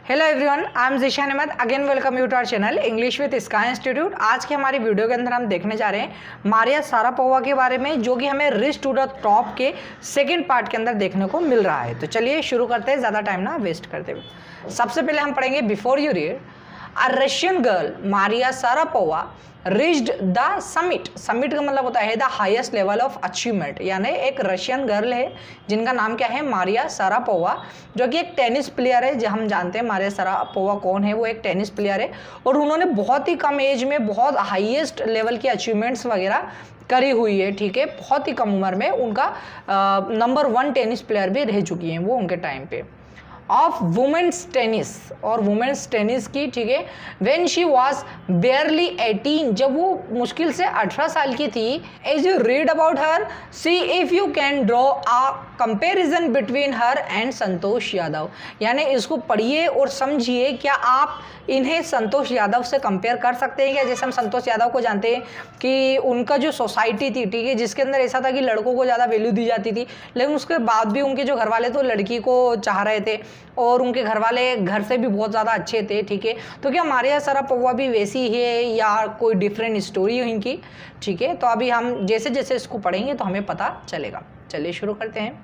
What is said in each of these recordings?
Hello everyone, I am Zeeshan Ahmed. Again welcome you to our channel English with Sky Institute. आज के हमारी video के अंदर हम देखने जा रहे हैं मारिया शारापोवा के बारे में, जो कि हमें रिच टू द टॉप के सेकंड पार्ट के अंदर देखने को मिल रहा है। तो चलिए शुरू करते हैं, ज़्यादा टाइम ना वेस्ट करते हुए। सबसे पहले हम पढ़ेंगे before you read, a Russian girl Maria Sharapova reached the summit. Summit का मतलब होता है the highest level of achievement, यानी एक रशियन गर्ल है जिनका नाम क्या है, मारिया शारापोवा, जो कि एक टेनिस प्लेयर है। जो हम जानते हैं मारिया शारापोवा कौन है, वो एक टेनिस प्लेयर है और उन्होंने बहुत ही कम एज में बहुत हाईएस्ट लेवल की अचीवमेंट्स वगैरह करी हुई है। ठीक है, बहुत ही कम उम्र में उनका नंबर 1 टेनिस प्लेयर भी रह चुकी हैं वो उनके टाइम पे। ऑफ वुमेन्स टेनिस, और वुमेन्स टेनिस की, ठीक है, व्हेन शी वाज बेयरली 18, जब वो मुश्किल से 18 साल की थी। As you read about her, see if you can draw a comparison between her and Santosh Yadav, यानी इसको पढ़िए और समझिए, क्या आप इन्हें संतोष यादव से कंपेयर कर सकते हैं क्या। जैसे हम संतोष यादव को जानते हैं कि उनका जो सोसाइटी थी, ठीक है, जिसके अंदर ऐसा था कि लड़कों को ज़्यादा वैल्यू दी जाती थी, लेकिन उसके बाद भी उनके जो घर वाले तो लड़की को चाह रहे थे और उनके घर वाले घर से भी बहुत ज़्यादा अच्छे थे। ठीक है, तो क्या मारिया शारापोवा भी वैसी है या कोई डिफरेंट स्टोरी है इनकी। ठीक है, तो अभी हम जैसे जैसे इसको पढ़ेंगे तो हमें पता चलेगा। चलिए शुरू करते हैं।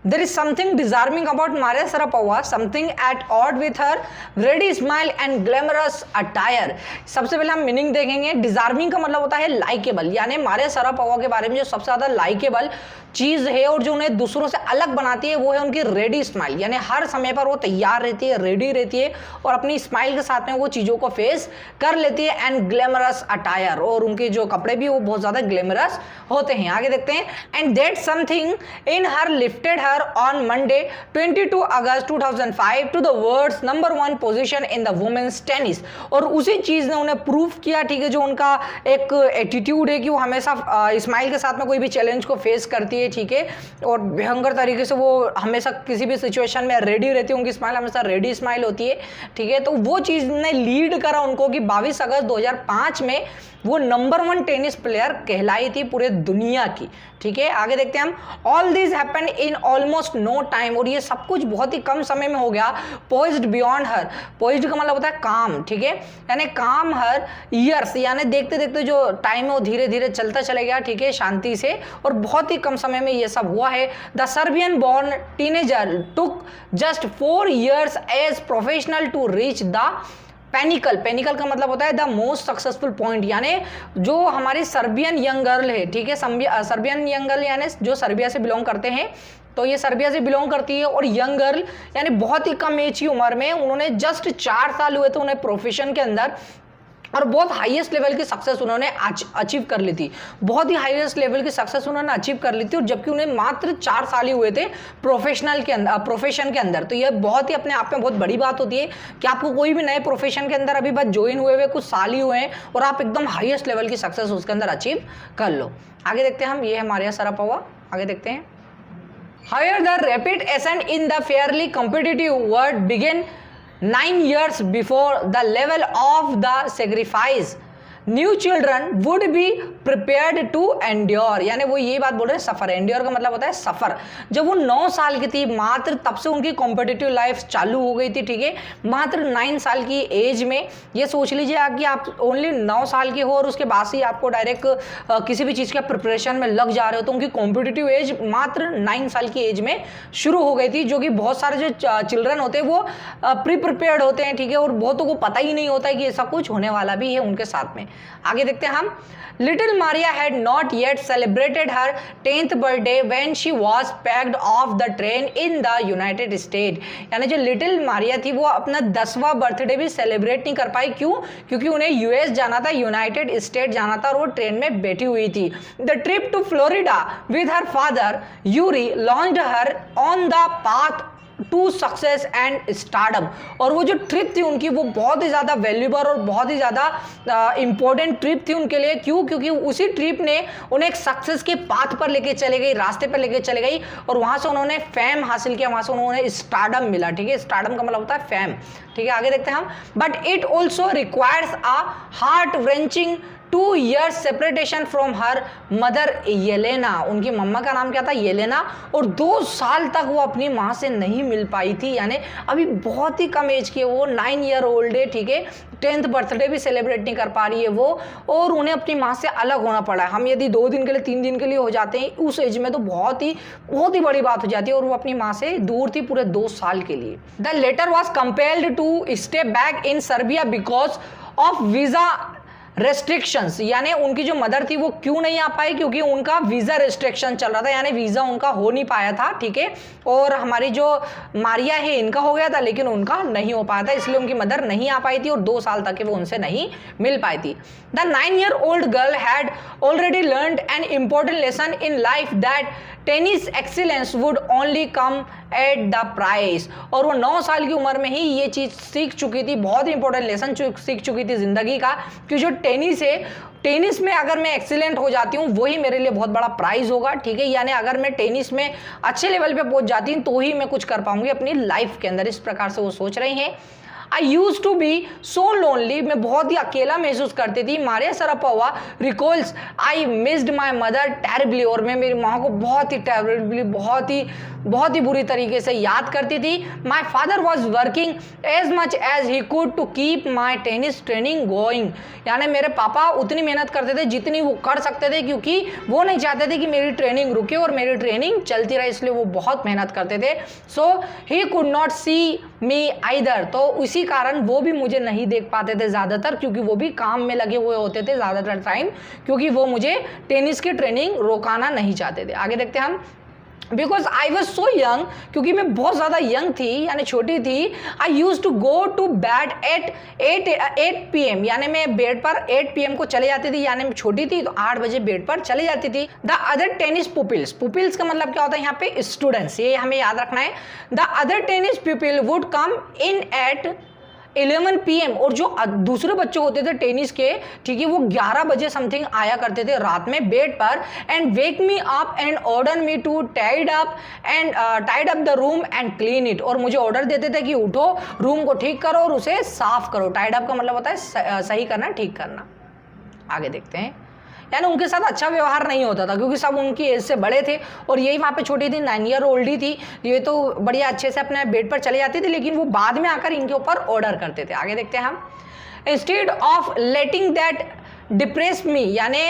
There is something disarming about Maria Sharapova, something at odd with her ready smile and glamorous attire। सबसे पहले हम मीनिंग देखेंगे। डिजार्मिंग का मतलब होता है लाइकेबल, यानी मारिया शारापोवा के बारे में जो सबसे ज़्यादा लाइकेबल चीज़ है और जो उन्हें दूसरों से अलग बनाती है वो है उनकी रेडी स्माइल, यानी हर समय पर वो तैयार रहती है, रेडी रहती है और अपनी स्माइल के साथ में वो चीज़ों को फेस कर लेती है। एंड ग्लैमरस अटायर, और उनके जो कपड़े भी वो बहुत ज़्यादा ग्लैमरस होते हैं। आगे देखते हैं। And that something in her lifted her on Monday 22 August 2005 to the world's number 1 position in the women's tennis, और उसी चीज़ ने उन्हें प्रूफ किया, ठीक है, जो उनका एक एटीट्यूड है कि वो हमेशा स्माइल के साथ में कोई भी चैलेंज को फेस करती है। ठीक है, और भयंकर तरीके से वो हमेशा किसी भी सिचुएशन में रेडी रहती है, उनकी स्माइल हमेशा रेडी स्माइल होती है। ठीक है, तो वो चीज़ ने लीड करा उनको कि 22 अगस्त 2005 में वो नंबर 1 टेनिस प्लेयर कहलाई थी पूरे दुनिया की। ठीक है, आगे देखते हैं हम। All this happen in almost no time, और ये सब कुछ बहुत ही कम समय में हो गया। पोइज्ड बियॉन्ड हर, पोइज्ड का मतलब होता है काम, ठीक है, यानी काम हर ईयर्स, यानी देखते देखते जो टाइम है वो धीरे धीरे चलता चले गया। ठीक है, शांति से, और बहुत ही कम समय में ये सब हुआ है। The Serbian born teenager took just 4 years as professional to reach the pinnacle. Pinnacle का मतलब होता है द मोस्ट सक्सेसफुल पॉइंट, यानी जो हमारी सर्बियन यंग गर्ल है, ठीक है, सर्बियन यंग गर्ल यानी जो सर्बिया से बिलोंग करते हैं, तो ये सर्बिया से बिलोंग करती है। और यंग गर्ल यानी बहुत ही कम एज की उम्र में उन्होंने जस्ट 4 साल हुए थे उन्हें प्रोफेशन के अंदर, और बहुत हाईएस्ट लेवल की सक्सेस उन्होंने अचीव कर ली थी। बहुत ही हाईएस्ट लेवल की सक्सेस उन्होंने अचीव कर ली थी, और जबकि उन्हें मात्र 4 साल ही हुए थे प्रोफेशन के अंदर। तो यह बहुत ही अपने आप में बहुत बड़ी बात होती है कि आपको कोई भी नए प्रोफेशन के अंदर अभी बस ज्वाइन हुए कुछ साल ही हुए हैं और आप एकदम हाईएस्ट लेवल की सक्सेस उसके अंदर अचीव कर लो। आगे देखते हैं हम, ये है मारिया शारापोवा। आगे देखते हैं। However, the rapid ascent in the fairly competitive world began 9 years before the level of the sacrifice new children would be prepared to endure, यानी वो ये बात बोल रहे हैं सफ़र। एंड्योर का मतलब होता है सफ़र। जब वो 9 साल की थी मात्र, तब से उनकी कॉम्पिटिटिव लाइफ चालू हो गई थी। ठीक है, मात्र 9 साल की एज में। ये सोच लीजिए कि आप ओनली 9 साल के हो और उसके बाद से आपको डायरेक्ट किसी भी चीज़ के प्रिपरेशन में लग जा रहे हो, तो उनकी कॉम्पिटिटिव एज मात्र 9 साल की एज में शुरू हो गई थी, जो कि बहुत सारे जो चिल्ड्रन होते हैं वो प्री प्रिपेयर्ड होते हैं। ठीक है, और बहुतों को पता ही नहीं होता है कि ऐसा कुछ होने वाला भी है उनके साथ में। आगे देखते हैं हम। Little Maria had not yet celebrated her 10th birthday when she was packed of the train in the United state, यानी जो लिटिल मारिया थी वो अपना 10वां बर्थडे भी सेलिब्रेट नहीं कर पाई। क्यों? क्योंकि उन्हें यूएस जाना था, यूनाइटेड स्टेट जाना था, और वो ट्रेन में बैठी हुई थी। The trip to Florida with her father Yuri launched her on the path to success and stardom, और वो जो ट्रिप थी उनकी वो बहुत ही ज़्यादा वैल्यूबल और बहुत ही ज़्यादा इंपॉर्टेंट ट्रिप थी उनके लिए। क्यों? क्योंकि उसी ट्रिप ने उन्हें एक सक्सेस के पाथ पर लेके चले गई, रास्ते पर लेके चले गई, और वहाँ से उन्होंने फेम हासिल किया, वहाँ से उन्होंने स्टारडम मिला। ठीक है, स्टारडम का मतलब होता है फेम। ठीक है, आगे देखते हैं हम। But it also requires a heart wrenching 2 years separation from her mother Yelena, उनकी मम्मा का नाम क्या था, येलेना, और 2 साल तक वो अपनी माँ से नहीं मिल पाई थी, यानी अभी बहुत ही कम एज की है वो, 9 ईयर ओल्ड है, ठीक है, 10th बर्थडे भी सेलिब्रेट नहीं कर पा रही है वो, और उन्हें अपनी माँ से अलग होना पड़ा है। हम यदि 2 दिन के लिए 3 दिन के लिए हो जाते हैं उस एज में तो बहुत ही बड़ी बात हो जाती है, और वो अपनी माँ से दूर थी पूरे 2 साल के लिए। The latter was compelled to stay back in Serbia because of visa restrictions, यानी उनकी जो मदर थी वो क्यों नहीं आ पाई, क्योंकि उनका वीज़ा रेस्ट्रिक्शन चल रहा था, यानी वीज़ा उनका हो नहीं पाया था, ठीक है, और हमारी जो मारिया है इनका हो गया था लेकिन उनका नहीं हो पाया था, इसलिए उनकी मदर नहीं आ पाई थी और 2 साल तक वो उनसे नहीं मिल पाई थी। The 9-year-old girl had already learned an important lesson in life that tennis excellence would only come at the price, और वो 9 साल की उम्र में ही ये चीज़ सीख चुकी थी, बहुत इंपॉर्टेंट लेसन सीख चुकी थी ज़िंदगी का, कि जो टेनिस है, टेनिस में अगर मैं एक्सीलेंट हो जाती हूँ वही मेरे लिए बहुत बड़ा प्राइज होगा, ठीक है, यानी अगर मैं टेनिस में अच्छे लेवल पे पहुँच जाती हूँ तो ही मैं कुछ कर पाऊंगी अपनी लाइफ के अंदर, इस प्रकार से वो सोच रही हैं। I use to be so lonely, मैं बहुत ही अकेला महसूस करती थी। Maria Sharapova recalls I missed my mother terribly, और मैं मेरी माँ को बहुत ही टेरिबली, बहुत ही बुरी तरीके से याद करती थी। My father was working as much as he could to keep my tennis training going, यानी मेरे पापा उतनी मेहनत करते थे जितनी वो कर सकते थे, क्योंकि वो नहीं चाहते थे कि मेरी ट्रेनिंग रुके और मेरी ट्रेनिंग चलती रहे, इसलिए वो बहुत मेहनत करते थे। So he could not see me either, तो इसी कारण वो भी मुझे नहीं देख पाते थे ज़्यादातर, क्योंकि वो भी काम में लगे हुए होते थे ज़्यादातर टाइम, क्योंकि वो मुझे टेनिस की ट्रेनिंग रोकाना नहीं चाहते थे। आगे देखते हैं हम। Because I was so young, क्योंकि मैं बहुत ज़्यादा यंग थी यानी छोटी थी, I use to go to bed at 8 PM, यानी मैं बेड पर 8 PM को चले जाती थी, यानी मैं छोटी थी तो 8 बजे बेड पर चले जाती थी। द अदर टेनिस पुपिल्स का मतलब क्या होता है यहाँ पे, स्टूडेंट्स, ये हमें याद रखना है। The other tennis people would come in at 11 PM, और जो दूसरे बच्चे होते थे टेनिस के, ठीक है, वो 11 बजे समथिंग आया करते थे रात में बेड पर, and wake me up and order me to tidy up the room and clean it, और मुझे ऑर्डर देते थे कि उठो, रूम को ठीक करो और उसे साफ करो। टाइड अप का मतलब होता है सही करना, ठीक करना। आगे देखते हैं, यानी उनके साथ अच्छा व्यवहार नहीं होता था, क्योंकि सब उनकी एज से बड़े थे और यही वहाँ पे छोटी थी, 9 ईयर ओल्ड ही थी, ये तो बढ़िया अच्छे से अपने बेड पर चले जाती थी, लेकिन वो बाद में आकर इनके ऊपर ऑर्डर करते थे। आगे देखते हैं हम। Instead of letting that depress me, यानी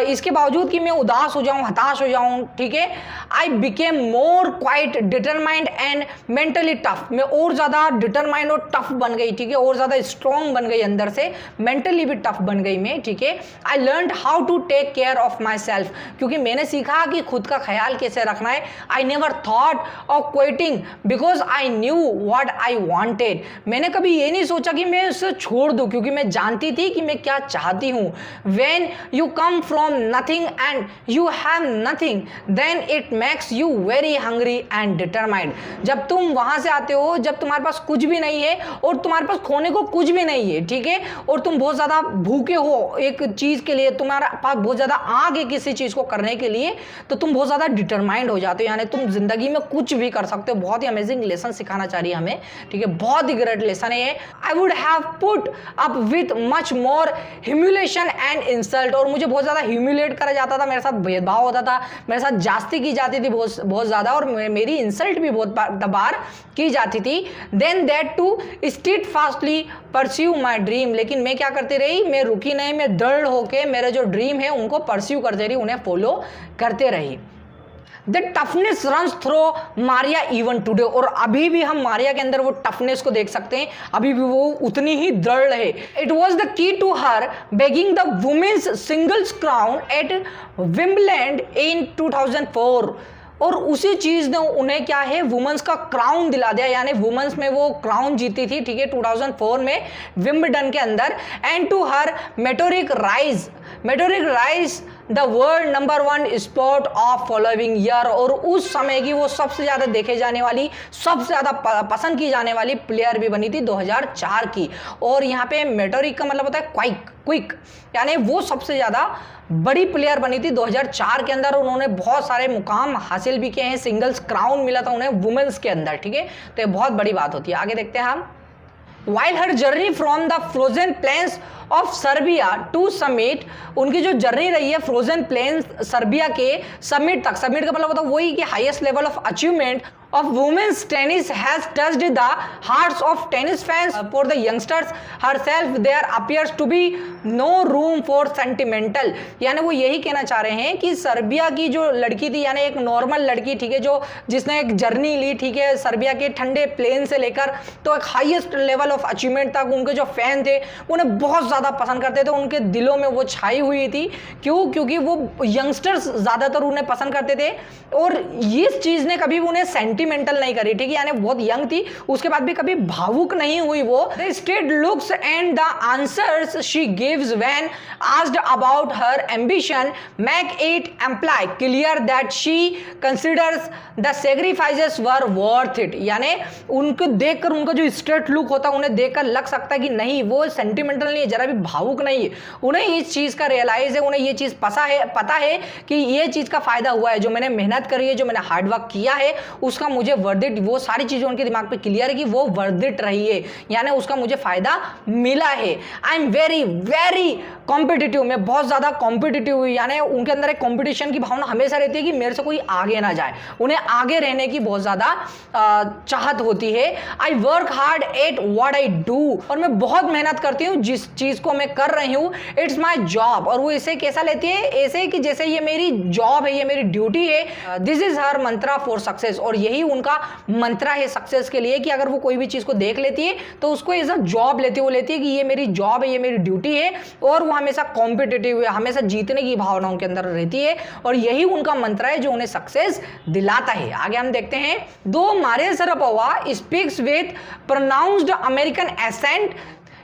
इसके बावजूद कि मैं उदास हो जाऊं, हताश हो जाऊं, ठीक है, I became more quite determined and mentally tough, मैं और ज़्यादा डिटरमाइंड और टफ बन गई, ठीक है, और ज़्यादा स्ट्रॉन्ग बन गई अंदर से, मेंटली भी टफ बन गई मैं, ठीक है। I learn how to take care of myself, क्योंकि मैंने सीखा कि खुद का ख्याल कैसे रखना है। I never thought of quitting because I knew what I wanted, मैंने कभी ये नहीं सोचा कि मैं उसे छोड़ दूँ, क्योंकि मैं जानती थी कि मैं क्या चाहती हूँ। When you come from nothing and you have nothing, then it makes you very hungry and determined, जब तुम वहां से आते हो, जब तुम्हारे पास कुछ भी नहीं है और तुम्हारे पास खोने को कुछ भी नहीं है, ठीक है, और तुम बहुत ज़्यादा भूखे हो एक चीज़ के लिए, तुम्हारा पास बहुत ज़्यादा आग है किसी चीज़ को करने के लिए, तो तुम बहुत ज़्यादा डिटरमाइंड हो जाते हो, यानी तुम जिंदगी में कुछ भी कर सकते हो। बहुत ही अमेजिंग लेसन सिखाना चाह रही है हमें, ठीक है, बहुत ही ग्रेट लेसन है ये। I would have put up with much more humiliation and insult, और मुझे बहुत ज़्यादा ह्यूमिलेट करा जाता था, मेरे साथ भेदभाव होता था, मेरे साथ जास्ती की जाती थी बहुत ज़्यादा, और मेरी इंसल्ट भी बहुत बार की जाती थी। Then that to steadfastly pursue my dream, लेकिन मैं क्या करती रही, मैं रुकी नहीं, मैं दृढ़ होके मेरे जो ड्रीम है उनको परस्यू करते रही, उन्हें फॉलो करते रही। The toughness runs through Maria even today, और अभी भी हम मारिया के अंदर वो टफनेस को देख सकते हैं, अभी भी वो उतनी ही दृढ़ है। It was the key to her bagging the women's singles crown at Wimbledon in 2004, और उसी चीज़ ने उन्हें क्या है, वुमेन्स का क्राउन दिला दिया, यानी वुमेन्स में वो क्राउन जीती थी, ठीक है, 2004 में विंबलडन के अंदर। And to her meteoric rise the world number 1 spot of following year, और उस समय की वो सबसे ज़्यादा देखे जाने वाली, सबसे ज़्यादा पसंद की जाने वाली प्लेयर भी बनी थी 2004 की। और यहाँ पे मेटोरिक का मतलब होता है क्विक, यानी वो सबसे ज़्यादा बड़ी प्लेयर बनी थी 2004 के अंदर, उन्होंने बहुत सारे मुकाम हासिल भी किए हैं, सिंगल्स क्राउन मिला था उन्हें वुमेन्स के अंदर, ठीक है, तो ये बहुत बड़ी बात होती है। आगे देखते हैं हम। While her journey from the frozen plains of Serbia to summit, उनकी जो जर्नी रही है फ्रोजन प्लेन्स सर्बिया के समिट तक, समिट का मतलब होता है वही कि highest level of achievement of women's tennis has touched the hearts of tennis fans. For the youngsters herself there appears to be no room for sentimental, यानी वो यही कहना चाह रहे हैं कि सर्बिया की जो लड़की थी, यानी एक नॉर्मल लड़की, ठीक है, जो जिसने एक जर्नी ली, ठीक है, सर्बिया के ठंडे प्लेन से लेकर तो एक हाईएस्ट लेवल ऑफ अचीवमेंट तक, उनके जो फैन थे उन्हें बहुत ज़्यादा पसंद करते थे, उनके दिलों में वो छाई हुई थी। क्यों? क्योंकि वो यंगस्टर्स ज़्यादातर उन्हें पसंद करते थे और इस चीज़ ने कभी उन्हें सेंटिमेंटल नहीं करी, ठीक है, यानी बहुत यंग थी, उसके बाद भी कभी भावुक नहीं हुई वो। The state looks and the answers she gives when asked about her ambition make it employee clear that she considers the sacrifices were worth it, यानी उनको देखकर, उनका जो स्ट्रेट लुक होता है उन्हें देखकर लग सकता है कि नहीं वो सेंटिमेंटल नहीं है, जरा भी भावुक नहीं है, उन्हें इस चीज का रियलाइज है, उन्हें ये चीज पता है कि ये चीज का फायदा हुआ है, जो मैंने मेहनत करी है, जो मैंने हार्डवर्क किया है उसका मुझे वर्दिट, वो सारी चीजें उनके दिमाग पे क्लियर है कि वो वर्दिट रही है, यानी उसका मुझे फायदा मिला है। I am very very competitive, मैं बहुत ज्यादा कॉम्पिटिटिव हूँ, यानी उनके अंदर एक कॉम्पिटिशन की भावना हमेशा रहती है कि मेरे से कोई आगे ना जाए, उन्हें आगे रहने की बहुत ज्यादा चाहत होती है। I work hard at what I do, और मैं बहुत मेहनत करती हूँ जिस चीज को मैं कर रही हूँ, इट्स माई जॉब, और वो इसे कैसा लेती है, ऐसे कि जैसे ये मेरी जॉब है, ये मेरी ड्यूटी है। This is her Mantra for success, और यही उनका मंत्रा है सक्सेस के लिए कि अगर वो कोई भी चीज को देख लेती है तो उसको एज अ जॉब लेती है, वो लेती है कि ये मेरी जॉब है, ये मेरी ड्यूटी है, और वो हमेशा कॉम्पिटिटिव है, हमेशा जीतने की भावना उनके अंदर रहती है, और यही उनका मंत्रा है जो उन्हें सक्सेस दिलाता है। आगे हम देखते हैं, though Maria Sharapova speaks with pronounced American accent,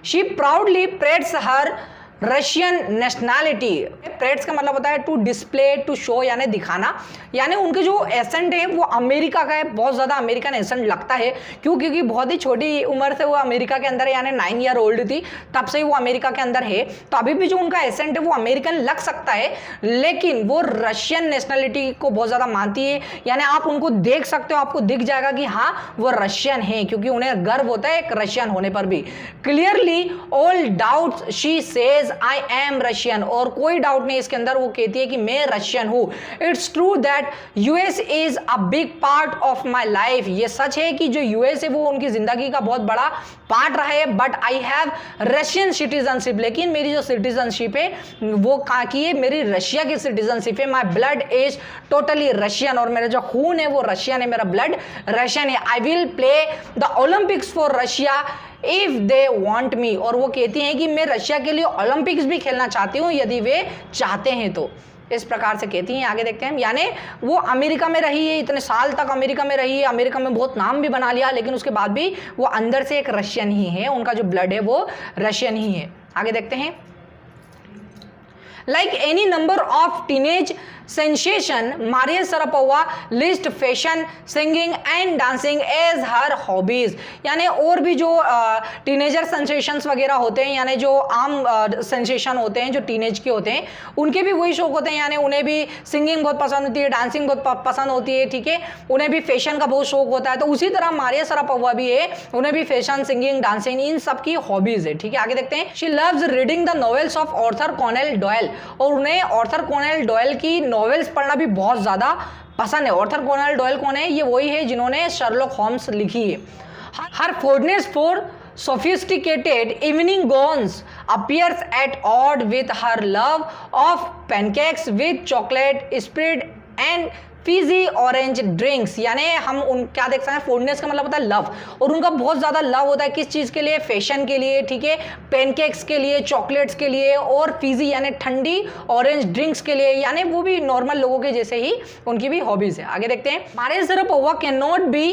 she proudly parades her Russian nationality. Parades का मतलब होता है टू डिस्प्ले, टू शो, यानी दिखाना, यानी उनके जो एसेंट है वो अमेरिका का है, बहुत ज़्यादा अमेरिकन एसेंट लगता है। क्यों? क्योंकि बहुत ही छोटी उम्र से वो अमेरिका के अंदर है, यानी 9 ईयर ओल्ड थी तब से ही वो अमेरिका के अंदर है, तो अभी भी जो उनका एसेंट है वो अमेरिकन लग सकता है, लेकिन वो रशियन नेशनैलिटी को बहुत ज़्यादा मानती है, यानी आप उनको देख सकते हो, आपको दिख जाएगा कि हाँ वो रशियन है, क्योंकि उन्हें गर्व होता है एक रशियन होने पर भी। Clearly all doubts she says I am Russian, और कोई डाउट नहीं इसके अंदर, वो कहती है कि मैं रशियन हूं। It's true that US is a big part of my life, ये सच है कि जो यूएस है वो उनकी जिंदगी का बहुत बड़ा पार्ट रहा है, but I have Russian citizenship, लेकिन मेरी जो सिटीजनशिप है वो कहाँ की है, मेरी रशिया की सिटीजनशिप है। My blood is totally Russian, और मेरा जो खून है वो रशियन है, मेरा ब्लड रशियन है। I will play the Olympics for Russia if they want me, और वो कहती हैं कि मैं रशिया के लिए ओलंपिक्स भी खेलना चाहती हूँ यदि वे चाहते हैं तो, इस प्रकार से कहती हैं। आगे देखते हैं, यानी वो अमेरिका में रही है, इतने साल तक अमेरिका में रही है, अमेरिका में बहुत नाम भी बना लिया, लेकिन उसके बाद भी वो अंदर से एक रशियन ही है, उनका जो ब्लड है वो रशियन ही है। आगे देखते हैं, like any number of teenage sensation, Maria Sharapova list fashion, singing and dancing as her hobbies, यानी और भी जो टीनेजर सेंसेशंस वगैरह होते हैं, यानी जो आम सेंसेशन होते हैं जो टीनेज के होते हैं, उनके भी वही शौक होते हैं, यानी उन्हें भी सिंगिंग बहुत पसंद होती है, डांसिंग बहुत पसंद होती है, ठीक है, उन्हें भी फैशन का बहुत शौक होता है, तो उसी तरह मारिया शारापोवा भी है, उन्हें भी फैशन, सिंगिंग, डांसिंग, इन सब की हॉबीज है, ठीक है। आगे देखते हैं, she loves reading the novels of Arthur Conan Doyle, और उन्हें ऑर्थर कॉनेल डॉयल की नॉवेल्स पढ़ना भी बहुत ज्यादा पसंद है। ऑर्थर कॉनेल डॉयल कौन है? ये वही है जिन्होंने शर्लॉक होम्स लिखी है। हर फॉरनेस for sophisticated evening gowns appears at odd with her love of pancakes with chocolate spread and Fiji orange drinks, यानी हम उन क्या देख सकते हैं, फूडनेस का मतलब होता है लव, और उनका बहुत ज़्यादा लव होता है किस चीज़ के लिए, फैशन के लिए, ठीक है, पैनकेक्स के लिए, चॉकलेट्स के लिए, और फीजी यानी ठंडी ऑरेंज ड्रिंक्स के लिए, यानी वो भी नॉर्मल लोगों के जैसे ही उनकी भी हॉबीज़ है। आगे देखते हैं, Maria Sharapova can not be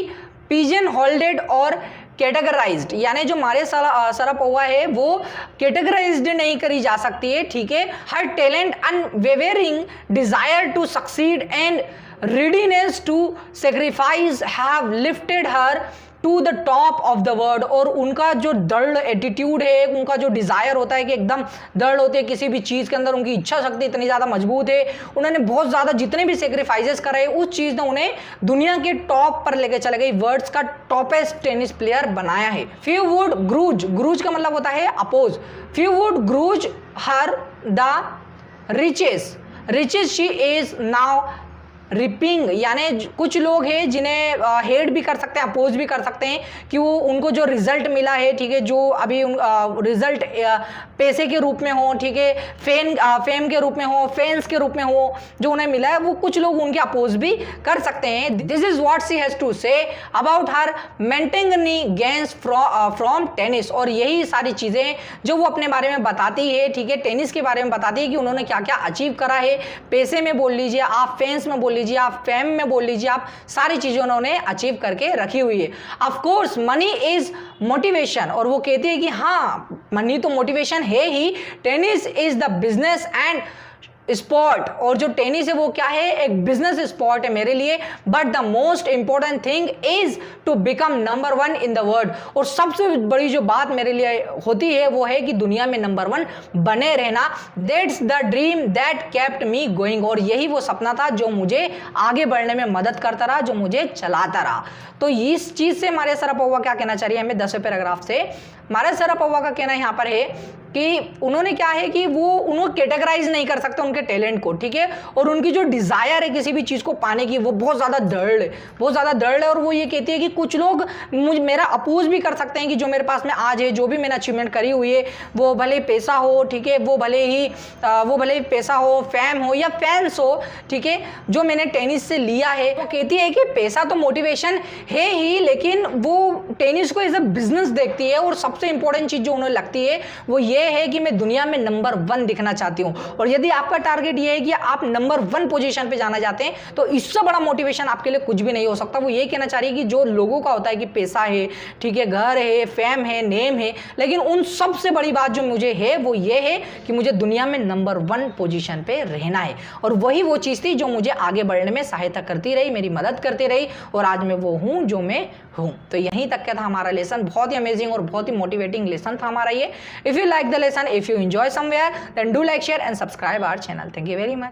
pigeon holded और कैटेगराइज्ड, यानी जो मारिया शारापोवा है वो कैटेगराइज्ड नहीं करी जा सकती है, ठीक है। Her talent unwavering desire to succeed and readiness to sacrifice have lifted her to the top of the world. और उनका जो दृढ़ एटीट्यूड है, उनका जो डिजायर होता है कि एकदम दृढ़ होते हैं किसी भी चीज के अंदर, उनकी इच्छा शक्ति इतनी ज्यादा मजबूत है, उन्होंने बहुत ज्यादा जितने भी सेक्रीफाइसेस करे उस चीज ने उन्हें दुनिया के टॉप पर लेके चले गई, वर्ल्ड का टॉपेस्ट टेनिस प्लेयर बनाया है। फ्यू वुड ग्रूज, ग्रूज का मतलब होता है oppose, few would grudge her the riches she is now reaping. यानी कुछ लोग हैं जिन्हें हेट भी कर सकते हैं, अपोज भी कर सकते हैं कि वो उनको जो रिजल्ट मिला है, ठीक है, जो अभी रिजल्ट पैसे के रूप में हो, ठीक है, फेम के रूप में हो, फैंस के रूप में हो, जो उन्हें मिला है, वो कुछ लोग उनके अपोज भी कर सकते हैं। This is what she has to say about her monetary gains from tennis. और यही सारी चीजें जो वो अपने बारे में बताती है, ठीक है, टेनिस के बारे में बताती है कि उन्होंने क्या क्या अचीव करा है। पैसे में बोल लीजिए आप, फैंस में बोल लीजिए आप, फेम में बोल लीजिए आप, सारी चीजें उन्होंने अचीव करके रखी हुई है। Of course money is motivation, और वो कहती है कि हाँ मनी तो मोटिवेशन है ही, tennis is the business and sport. और जो टेनिस है वो क्या है, एक बिजनेस स्पोर्ट है मेरे लिए, but the most important thing is to become number 1 in the world. और सबसे बड़ी जो बात मेरे लिए होती है वो है कि दुनिया में नंबर 1 बने रहना। That's the dream that kept me going. और यही वो सपना था जो मुझे आगे बढ़ने में मदद करता रहा, जो मुझे चलाता रहा। तो इस चीज से मारिया शारापोवा क्या कहना चाह रही है हमें 10वें पैराग्राफ से, मारिया शारापोवा का कहना यहाँ पर है कि उन्होंने क्या है कि वो उन्होंने कैटेगराइज नहीं कर सकते उनके टैलेंट को, ठीक है, और उनकी जो डिजायर है किसी भी चीज को पाने की वो बहुत ज्यादा दृढ़ है, बहुत ज्यादा दृढ़ है। और वो ये कहती है कि कुछ लोग मेरा अपोज भी कर सकते हैं कि जो मेरे पास में आज है, जो भी मैंने अचीवमेंट करी हुई है, वो भले पैसा हो, ठीक है, वो भले ही पैसा हो, फैम हो या फैंस हो, ठीक है, जो मैंने टेनिस से लिया है। वो कहती है कि पैसा तो मोटिवेशन है ही, लेकिन वो टेनिस को एज अ बिजनेस देखती है। और सबसे इंपॉर्टेंट चीज जो उन्हें लगती है वो ये है कि मैं दुनिया में नंबर 1 दिखना चाहती हूं। और यदि आपका टारगेट ये है कि आप नंबर 1 पोजीशन पे जाना चाहते हैं, तो इससे बड़ा मोटिवेशन आपके लिए कुछ भी नहीं हो सकता। वो ये कहना चाह रही है कि जो लोगों का होता है कि पैसा है, ठीक है, घर है, फेम है, नेम है, लेकिन उन सबसे बड़ी बात जो मुझे है वो ये है कि मुझे दुनिया में नंबर 1 पोजीशन पे रहना है। और वही वो चीज थी जो मुझे आगे बढ़ने में सहायता करती रही, मेरी मदद करती रही, और आज मैं वो हूं जो मैं हूं। तो यहीं तक का था हमारा लेसन, बहुत ही अमेजिंग और बहुत ही मोटिवेटिंग लेसन था हमारा ये। If you like the lesson, if you enjoy somewhere, then do like, share and subscribe our channel. Thank you very much.